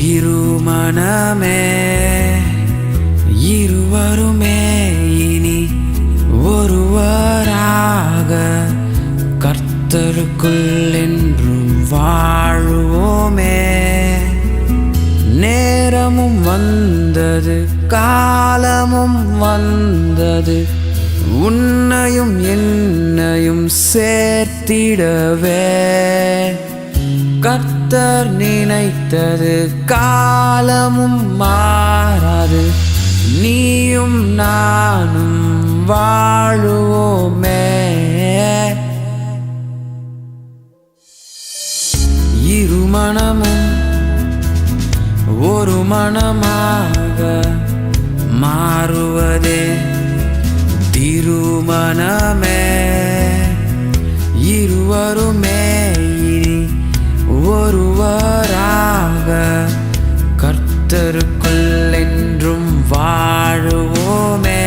திருமணமே இருவருமே இனி ஒருவராக கர்த்தருக்குள் என்றும் வாழுவோமே. நேரமும் வந்தது காலமும் வந்தது உன்னையும் என்னையும் சேர்த்திடவே. கர்த்தர் நினைத்தது காலமும் மாறாது நீயும் நானும் வாழுவோமே. இருமனமும் ஒரு மனமாக மாறுவதே திருமணமே. இருவருமே இனி ஒருவராக கர்த்தருக்குள் என்றும் வாழுவோமே.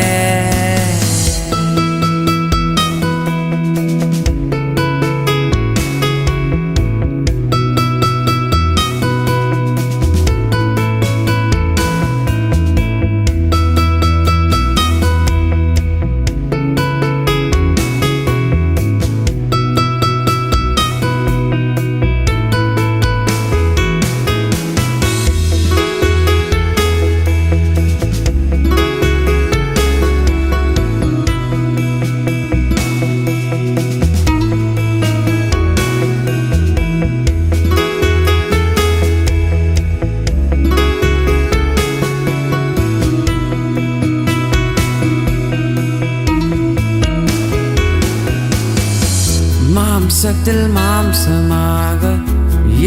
மாம்சத்தில் மாம்சமாக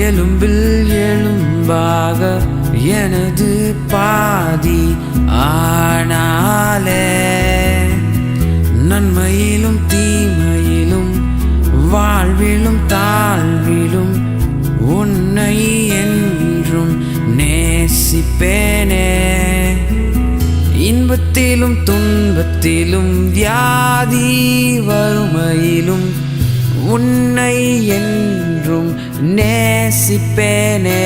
எலும்பில் எலும்பாக எனது பாதி ஆனாலே. நன்மையிலும் தீமையிலும் வாழ்விலும் தாழ்விலும் உன்னை என்றும் நேசிப்பேனே. இன்பத்திலும் துன்பத்திலும் வியாதி வறுமையிலும் உன்னை என்றும் நேசிப்பேனே.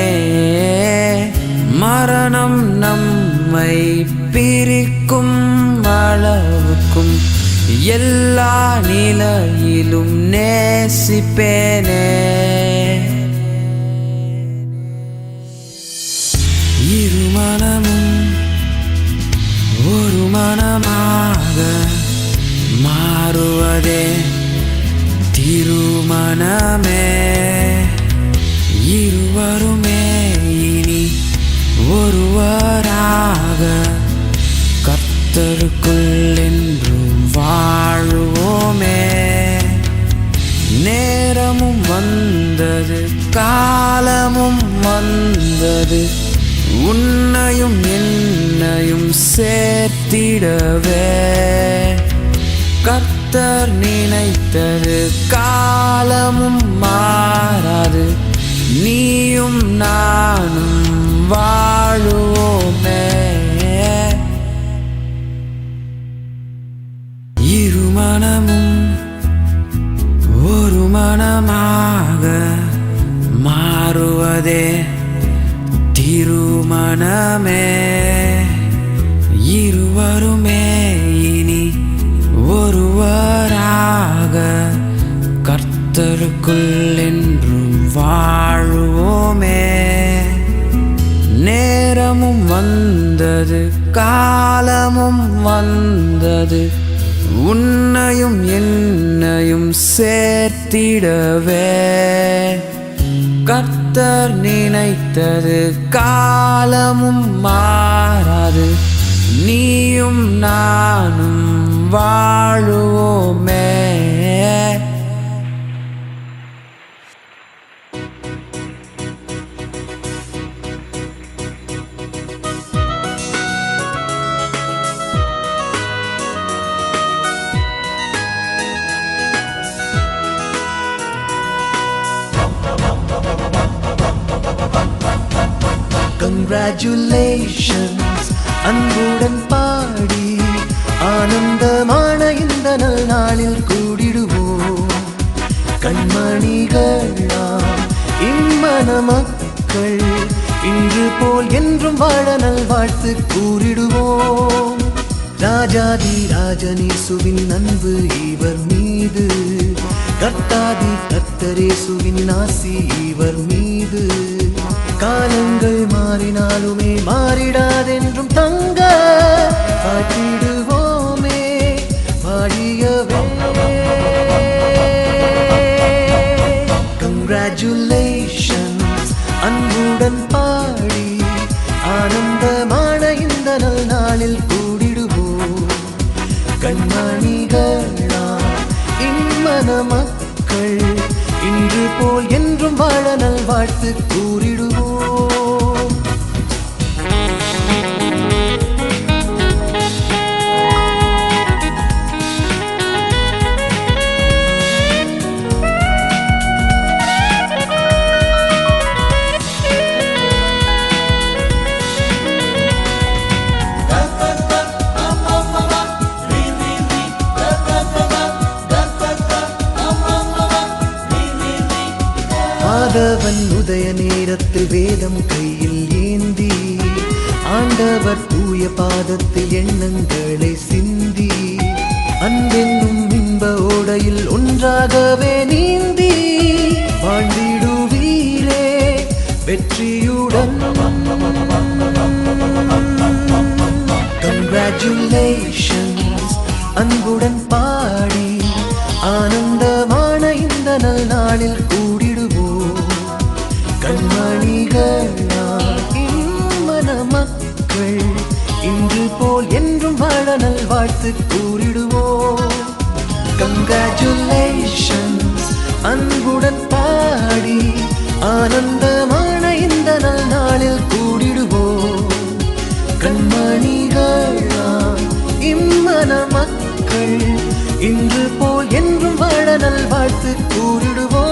மரணம் நம்மை பிரிக்கும் அளவுக்கும் எல்லா நிலையிலும் நேசிப்பேனே. இருமனமும் ஒரு மனமாக மாறுவதே திருமணமே. இருவருமே இனி ஒருவராக கர்த்தருக்குள் என்றும் வாழுவோமே. நேரமும் வந்தது காலமும் வந்தது உன்னையும் என்னையும் சேர்த்திடவே. கர்த்தர் நினைத்தது காலமும் மாறாது நீயும் நானும் வாழுவோமே. இருமனமும் ஒரு மனமாக மாறுவதே திருமணமே. இருவருமே இனி ஒருவராக கர்த்தருக்குள் என்றும் வாழுவோமே. நேரமும் வந்தது காலமும் வந்தது உன்னையும் என்னையும் சேர்த்திடவே. கர்த்தர் நினைத்தது காலமும் மாறாது நீயும் நானும் வாழுவோமே. Congratulations அன்புடன் பாடி ஆனந்தமான இந்த நாளில் கூடிடுவோம். கண்மணிகளாம் இம்மன மக்கள் இன்று போல் என்றும் வாழ நல்வாழ்த்து கூறிடுவோம். ராஜாதி ராஜனேசுவின் அன்பு இவர் மீது, கர்த்தாதி கர்த்தரேசுவின் ஆசி இவர் மீது. காலங்கள் மாறினாலுமே மாறிடாதென்றும் தங்க காட்டிடுவோமே வாழியவே. கங்க்ராச்சுலேஷன்ஸ் அன்புடன் பாடி ஆனந்தமான இந்த நல் நாளில் கூடிடுவோம். கண்மணிகளா இம்மன மக்கள் இன்று போல் என்றும் வாழ நல்வாழ்த்து கூறிடுவோம். ஆதவன் உதய நேரத்தில் வேதம் கையில் ஏந்தி, ஆண்டவர் தூய பாதத்தில் எண்ணங்களை சிந்தி, அன்பென்னும் இன்ப ஓடையில் ஒன்றாகவே நீந்தி வாழ்ந்திடுவீரே வெற்றியுடன். கங்க்ராச்சுலேஷன்ஸ் அன்புடன் பாடி ஆனந்தமான இந்த நல் நாளில் கூடிடுவோம். கண்மணிகளா இம்மன மக்கள் இன்று போல் என்றும் வாழ நல்வாழ்த்து கூறிடுவோம். கங்க்ராச்சுலேஷன்ஸ் அன்புடன் பாடி ஆனந்தமான இந்த நல் நாளில் கூடிடுவோம். கண்மணிகளா இம்மன மக்கள் இன்று போல் என்றும் வாழ நல்வாழ்த்து கூறிடுவோம்.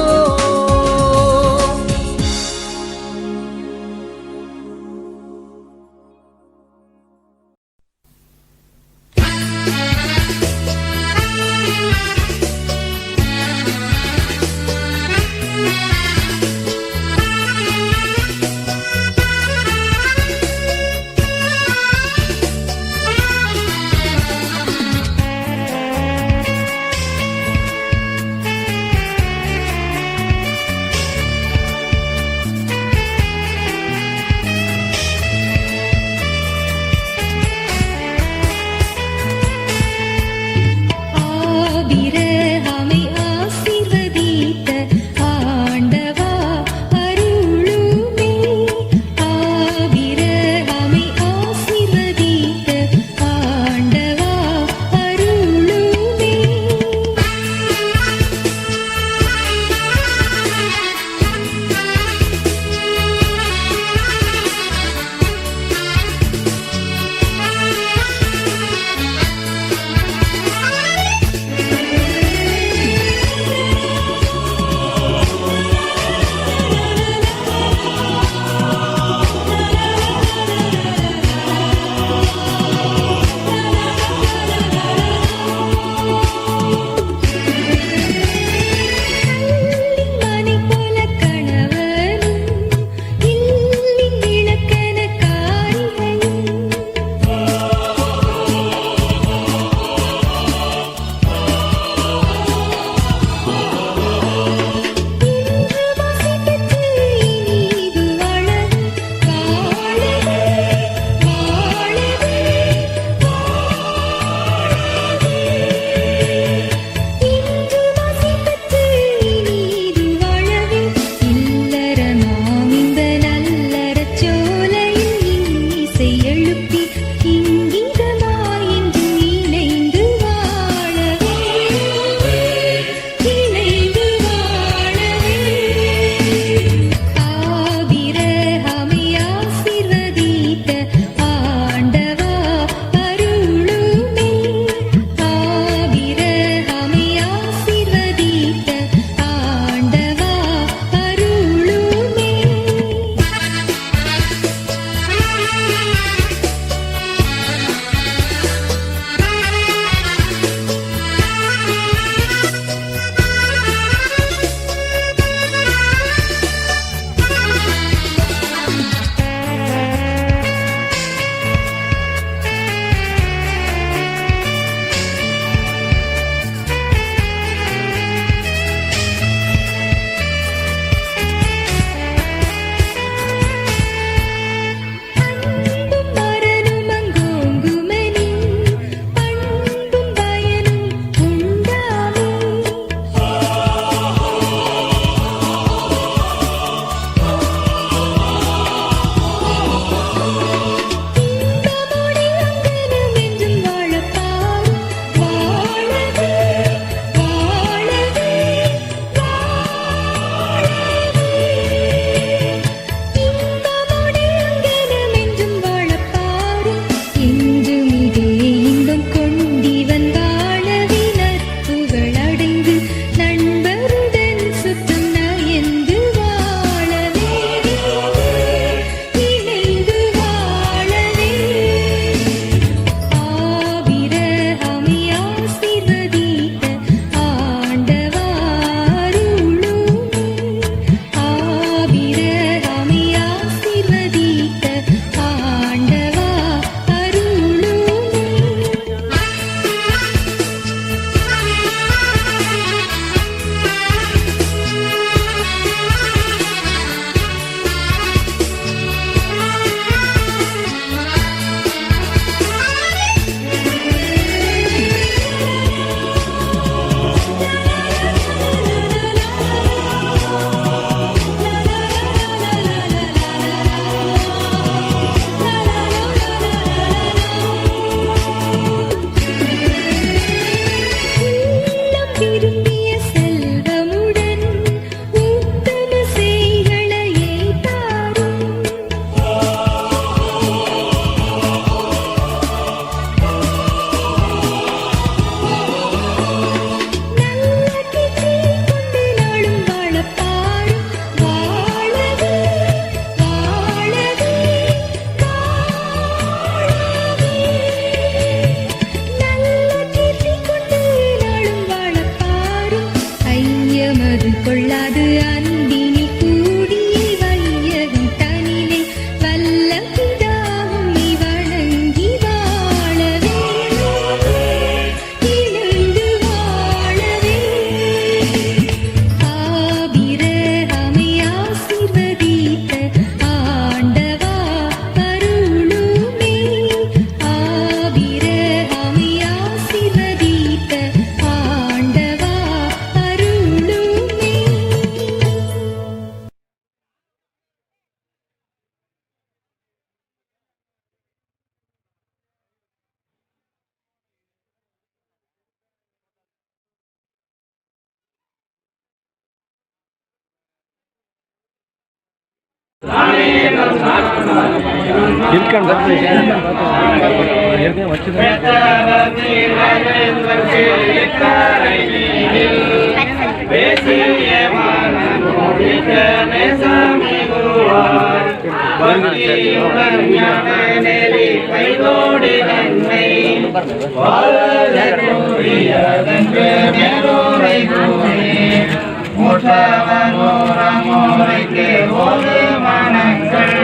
முறைக்கு ஒரு மனங்கள்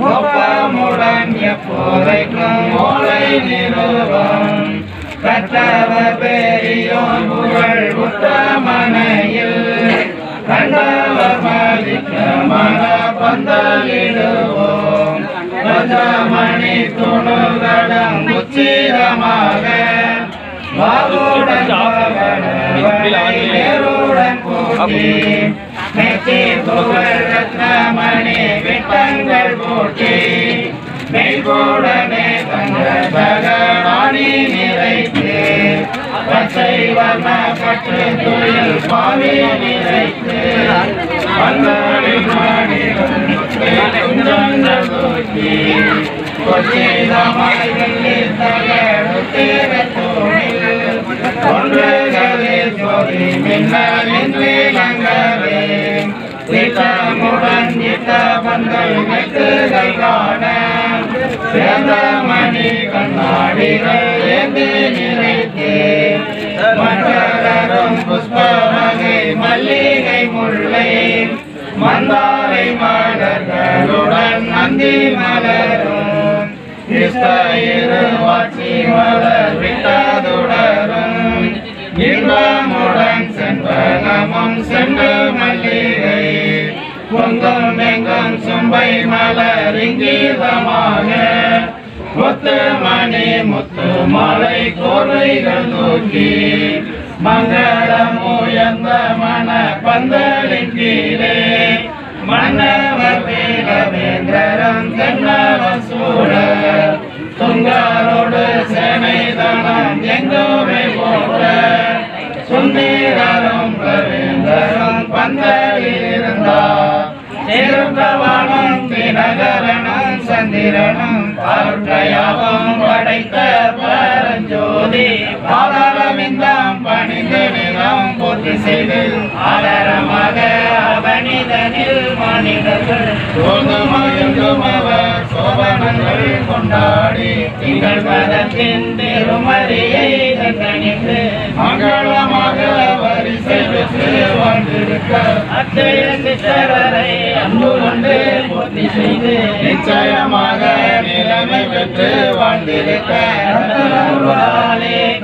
ஒப்பமுடன் எப்போதைக்கும் ஓலை நிறுவம் கற்றவர் பெரியோன் புகழ் உத்தமனையில் கண்டவர் மதிக்க மன பந்தலிடுவோம் பஞ்சமணி துணுதடம் உச்சிதமாக வாகுடன் போட்டி மெச்சி புகழ் ரத்னமணி விட்டங்கள் போட்டி மெய்கூடனே தங்கள் பகவானி நிறைத்து பச்சை வர்ண பற்று துயில் பாவி நிறைத்து பந்தலின் மாடிகள் தூக்கி கொச்சிதமாய்களில் தகடு தூணில் ஒன்றுகளே ஜோதி மின்னலின் விளங்கவே திட்டமுடன் இட்ட பந்தல் மெட்டுகள் காண சேர்ந்த மணி கண்ணாடிகள் ஏந்தி நிறைத்து மற்றரும் புஷ்ப வகை மல்லிகை முல்லை மந்தாரை மலர்களுடன் நந்தி மலரும் வாட்சி மலர் விட்டதுடரும் இன்பமுடன் செண்பகமும் செண்டு மல்லிகை பொங்கும் எங்கும் சும்பை மலர் இங்கீதமாக முத்து மணி முத்து மாலை கோர்வைகள் தூக்கி மங்களம் உயர்ந்த மன பந்தலின் கீழே மன்னவர் வேலவேந்திரம் தென்னவர் சூழ துங்காரோடு சேனை தனம் எங்கோமே போட சுந்தீரரும் பிரவேந்தரும் பந்தலில் இருந்தார் திருப்பவனும் தினகரனும் சந்திரனும் பார்க்கையாவும் படைத்த பரஞ்சோதி பாதாளவிந்தம் பணிந்து நிலம் பூர்த்தி செய்து ஆதாரமாக அவனிதனில் மனிதர்கள் அவர் சோபனங்கள் கொண்டாடி திங்கள் மதத்தின் திருமறியை தந்தணித்து மங்களமாக வரிசை பெற்று வாழ்ந்திருக்க அத்தைய சித்தரை அன்பு கொண்டு பூர்த்தி செய்து நிச்சயமாக நிலைமை பெற்று வாழ்ந்திருக்க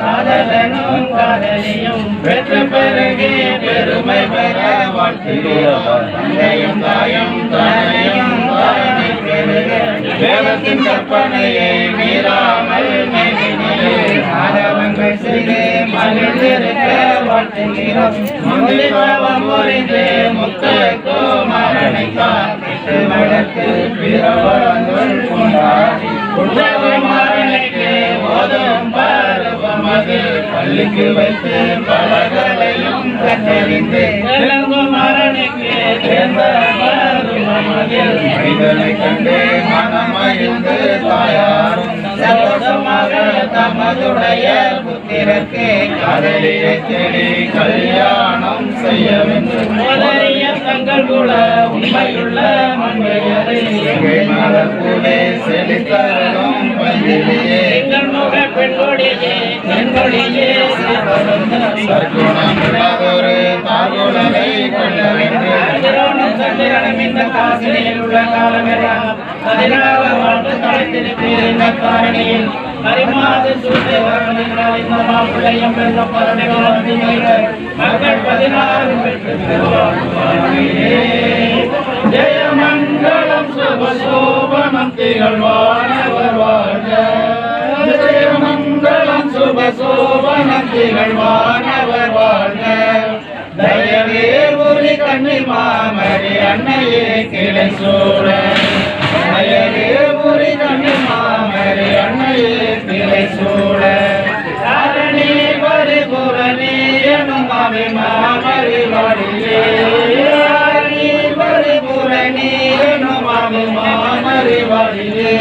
காதலனும் காதலியும் பெற்று பெருகி பெருமை பெற வாழ்த்துகிறோம் தந்தையும் தாயும் தானையும் தாயனை பெருக வேதத்தின் கற்பனையை மீறாமல் ஆதவங்கள் செய்து மகிழ்ந்திருக்க வாழ்த்துகிறோம் முந்திபாவம் புரிந்து முத்துக்கு மரணித்தார் வளர்த்து பிறவங்கள் கொண்டாடி மரணிக்கு ஓதும் பருவமது பள்ளிக்கு வைத்து பலகளையும் கற்றறிந்து மரணிக்கு சேர்ந்த பருவமதில் மனிதனை கண்டு மனமகிழ்ந்து தாயாரும் சந்தோஷமாக தமதுடைய புத்திரக்கு காதலியை தேடி கல்யாணம் செய்ய வேண்டும் முதலிய தங்கள் கூட உண்மையுள்ள மண்டையரை மலர்கூடே செழித்தரும் பந்திலேயே முக பெண்கொடியே பெண்கொடியே சற்குணமுள்ளதொரு தார்குலரை கொள்ள வேண்டும் சந்திரனும் இந்த காசினியில் உள்ள காலமெல்லாம் 16 வாழ்ந்து தலைத்திருப்பீர் காரணியில் மறிமாது சூழ்நிலை இந்த மாப்பிள்ளையும் பெற்ற மக்கள் 16 பெற்று ஜெயமங்கலம் சுபசோபனம் திகழ்வானவர் வாழ்க ஜெயமங்கலம் சுபசோபனம் திகழ்வானவர் வாழ்க தயவே புலி கண்ணி மாமரி அன்னையே கிளை சூழ தயவே புலி கண்ணி மாமரி அன்னையே கிளை சூழ காரணி பரிபுரணி எனும் அபிமாமரி வாடியே காரணி பரிபுரணி எனும் அறிவாளியே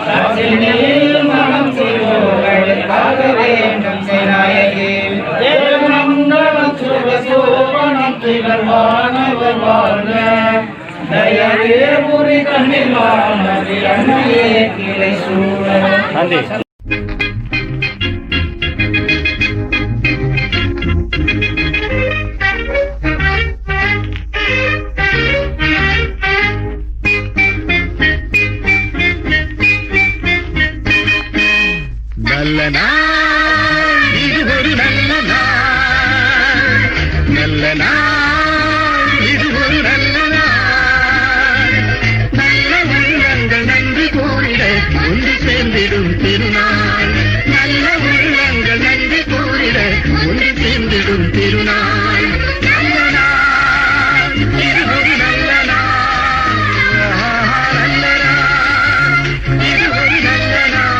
ரசினியில் மனம் செய்வோர்களுக்காக வேண்டும் சேனாயகே மங்களம் சுக சோபனம் திகழ்வானவர் வாழ்க தயவே புரி கண்ணிலானது அன்னையே கிளை சூழ நன்றி. நல்ல நாள் இது ஒரு நல்ல நாள், நல்ல நாள் இது ஒரு நல்ல நாள், நல்ல உள்ளங்கள் நன்றி கூறிட ஒன்று சேர்ந்திடும் திருநாள், நல்ல உள்ளங்கள் நன்றி கூறிட ஒன்று சேர்ந்திடும் திருநாள், நல்ல நாள் இது ஒரு நல்ல நாள், நல்ல நாள் இது ஒரு நல்ல நாள்.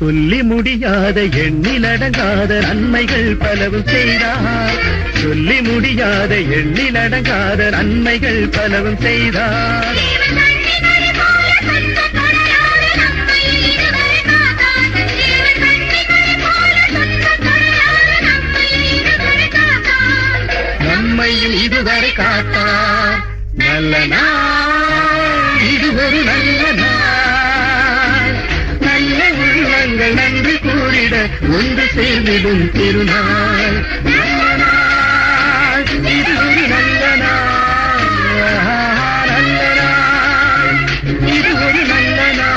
சொல்லி முடியாத எண்ணிலடங்காத நன்மைகள் பலவும் செய்தார், சொல்லி முடியாத எண்ணிலடங்காத நன்மைகள் பலவும் செய்தார். நம்மையும் இதுவரை காத்தார், நல்ல நாள் இது ஒரு நல்ல நாள், நல்ல உள்ளங்கள் நன்றி கூறிட ஒன்று சேர்ந்திடும் திருநாள், நல்ல நாள் இது ஒரு நல்ல நாள், நல்ல நாள் இது ஒரு நல்ல நாள்.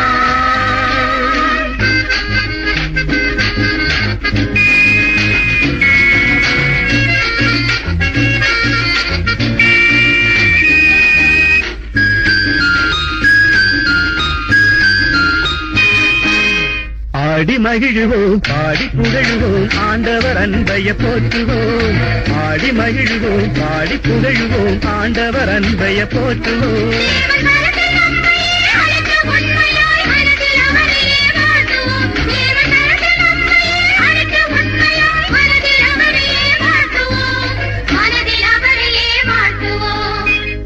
ஆடி மகிழ்வோம் பாடி புகழுவோம் ஆண்டவர் அன்பைய போற்றுவோம், ஆடி மகிழ்வோம் பாடி புகழுவோம் ஆண்டவர் அன்பைய போற்றுவோம்.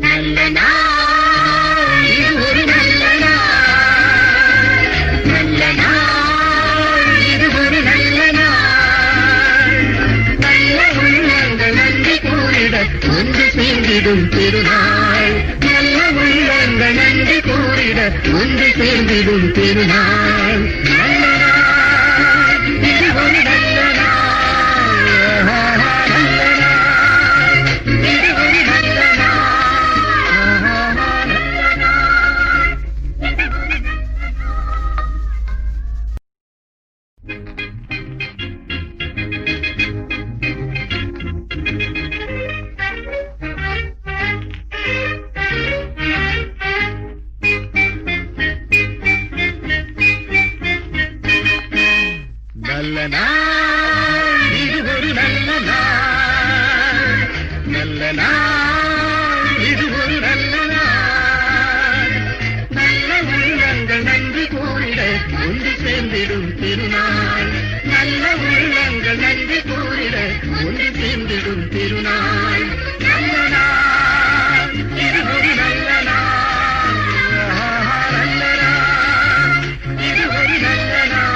நல்ல நாள் இது ஒரு நல்ல நாள், நல்ல நாள் இது ஒரு நல்ல நாள், நல்ல உள்ளங்கள் நன்றி கூறிட ஒன்று சேர்ந்திடும் திருநாள், நல்ல உள்ளங்கள் நன்றி கூறிட ஒன்று சேர்ந்திடும் திருநாள், நல்ல நாள் இது ஒரு நல்ல நாள், நல்ல நாள் இது ஒரு நல்ல நாள், நல்ல நாள். நல்ல நாள் இது ஒரு நல்ல நாள், நல்ல நாள் இது ஒரு நல்ல நாள், நல்ல உள்ளங்கள் நன்றி கூறிட ஒன்று சேர்ந்திடும் திருநாள், நல்ல உள்ளங்கள் நன்றி கூறிட ஒன்று சேர்ந்திடும் திருநாள், நல்ல நாள் இது ஒரு நல்ல நாள், நல்ல நாள் இது ஒரு நல்ல நாள்.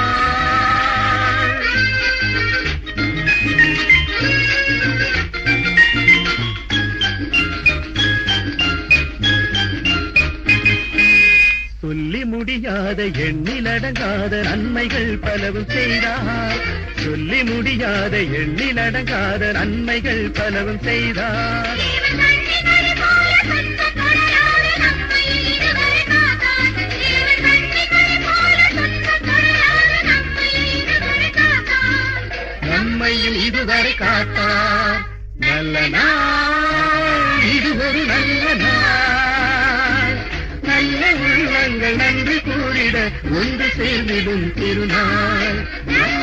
சொல்லி முடியாத எண்ணிலடங்காத நன்மைகள் பலவும் செய்தார், சொல்லி முடியாத எண்ணிலடங்காத நன்மைகள் பலவும் செய்தார். நம்மையும் இதுவரை காத்தார், நல்ல நாள் இது ஒரு நல்ல நாள், நல்ல உள்ளங்கள் நன்றி கூறிட ஒன்று சேர்ந்திடும் திருநாள், நல்ல